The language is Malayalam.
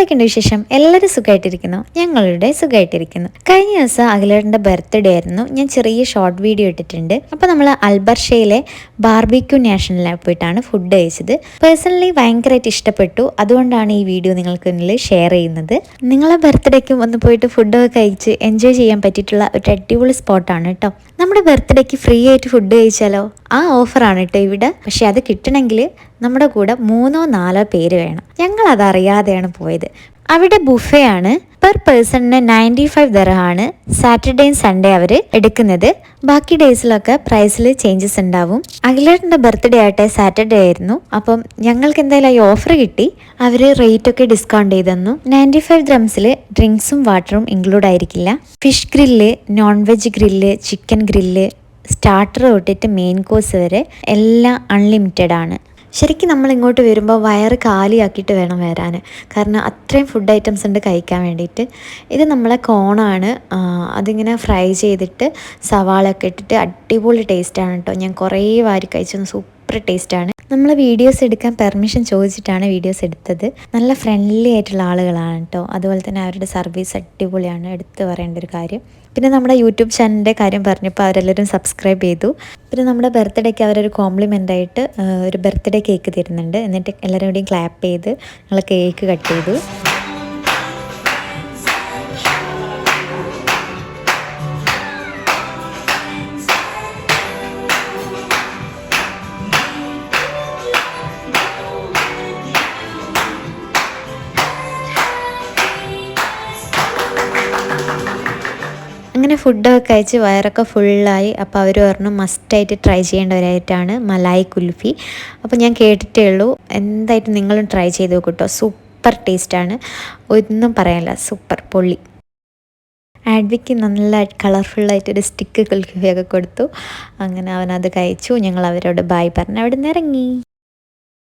എന്തൊക്കെയുണ്ട് വിശേഷം? എല്ലാവരും സുഖമായിട്ടിരിക്കുന്നു. ഞങ്ങളുടെ സുഖമായിട്ടിരിക്കുന്നു. കഴിഞ്ഞ ദിവസം അഖിലേട്ടൻ്റെ ബർത്ത്ഡേ ആയിരുന്നു. ഞാൻ ചെറിയ ഷോർട്ട് വീഡിയോ ഇട്ടിട്ടുണ്ട്. അപ്പോൾ നമ്മൾ അൽബർഷയിലെ ബാർബിക്യൂ നാഷണലിൽ പോയിട്ടാണ് ഫുഡ് കഴിച്ചത്. പേഴ്സണലി ഭയങ്കരമായിട്ട് ഇഷ്ടപ്പെട്ടു. അതുകൊണ്ടാണ് ഈ വീഡിയോ നിങ്ങൾക്ക് മുന്നിൽ ഷെയർ ചെയ്യുന്നത്. നിങ്ങളെ ബർത്ത്ഡേക്കും ഒന്ന് പോയിട്ട് ഫുഡൊക്കെ കഴിച്ച് എൻജോയ് ചെയ്യാൻ പറ്റിയിട്ടുള്ള ഒരു അടിപൊളി സ്പോട്ടാണ് കേട്ടോ. നമ്മുടെ ബർത്ത്ഡേക്ക് ഫ്രീ ആയിട്ട് ഫുഡ് കഴിച്ചാലോ? ആ ഓഫറാണ് കേട്ടോ ഇവിടെ. പക്ഷെ അത് കിട്ടണമെങ്കിൽ നമ്മുടെ കൂടെ 3-4 പേര് വേണം. ഞങ്ങൾ അതറിയാതെയാണ് പോയത്. അവിടെ ബുഫേ ആണ്. പെർ പേഴ്സണിന് 95 ദർഹമാണ് സാറ്റർഡേയും സൺഡേ അവർ എടുക്കുന്നത്. ബാക്കി ഡേയ്സിലൊക്കെ പ്രൈസിൽ ചേഞ്ചസ് ഉണ്ടാവും. അഖിലേട്ടൻ്റെ ബർത്ത്ഡേ ആയിട്ട് സാറ്റർഡേ ആയിരുന്നു. അപ്പം ഞങ്ങൾക്ക് എന്തായാലും ഈ ഓഫർ കിട്ടി. അവർ റേറ്റൊക്കെ ഡിസ്കൗണ്ട് ചെയ്ത് തന്നു. 95 ദ്രംസിൽ ഡ്രിങ്ക്സും വാട്ടറും ഇൻക്ലൂഡ് ആയിരിക്കില്ല. Fish grill, non veg grill, chicken grill, starter തൊട്ടിട്ട് മെയിൻ കോഴ്സ് വരെ എല്ലാം അൺലിമിറ്റഡ് ആണ്. ശരിക്കും നമ്മൾ ഇങ്ങോട്ട് വരുമ്പോൾ വയറ് കാലിയാക്കിയിട്ട് വേണം വരാൻ. കാരണം അത്രയും ഫുഡ് ഐറ്റംസ് ഉണ്ട് കഴിക്കാൻ വേണ്ടിയിട്ട്. ഇത് നമ്മളെ കോണാണ്. അതിങ്ങനെ ഫ്രൈ ചെയ്തിട്ട് സവാളയൊക്കെ ഇട്ടിട്ട് അടിപൊളി ടേസ്റ്റാണ് കേട്ടോ. ഞാൻ കുറേ വാരി കഴിച്ചു. സൂപ്പർ ടേസ്റ്റാണ്. നമ്മൾ വീഡിയോസ് എടുക്കാൻ പെർമിഷൻ ചോദിച്ചിട്ടാണ് വീഡിയോസ് എടുത്തത്. നല്ല ഫ്രണ്ട്ലി ആയിട്ടുള്ള ആളുകളാണ് കേട്ടോ. അതുപോലെ തന്നെ അവരുടെ സർവീസ് അടിപൊളിയാണ്, എടുത്ത് പറയേണ്ട ഒരു കാര്യം. പിന്നെ നമ്മുടെ യൂട്യൂബ് ചാനലിൻ്റെ കാര്യം പറഞ്ഞപ്പോൾ അവരെല്ലാവരും സബ്സ്ക്രൈബ് ചെയ്തു. പിന്നെ നമ്മുടെ ബർത്ത്ഡേക്ക് അവരൊരു കോംപ്ലിമെൻ്റ് ആയിട്ട് ഒരു ബർത്ത്ഡേ കേക്ക് തരുന്നുണ്ട്. എന്നിട്ട് എല്ലാവരും കൂടിയും ക്ലാപ്പ് ചെയ്ത് ഞങ്ങൾ കേക്ക് കട്ട് ചെയ്തു. അങ്ങനെ ഫുഡൊക്കെ കഴിച്ച് വയറൊക്കെ ഫുള്ളായി. അപ്പോൾ അവർ പറഞ്ഞു മസ്റ്റായിട്ട് ട്രൈ ചെയ്യേണ്ടവരായിട്ടാണ് മലായി കുൽഫി. അപ്പോൾ ഞാൻ കേട്ടിട്ടേ ഉള്ളൂ. എന്തായിട്ടും നിങ്ങളും ട്രൈ ചെയ്ത് നോക്കൂ കേട്ടോ. സൂപ്പർ ടേസ്റ്റാണ്, ഒന്നും പറയാനില്ല. സൂപ്പർ പൊള്ളി. ആഡ്വിക്ക് നല്ല കളർഫുള്ളായിട്ടൊരു സ്റ്റിക്ക് കുൽഫിയൊക്കെ കൊടുത്തു. അങ്ങനെ അവനത് കഴിച്ചു. ഞങ്ങൾ അവരോട് ബായ് പറഞ്ഞ് അവിടെ നിന്ന് ഇറങ്ങി.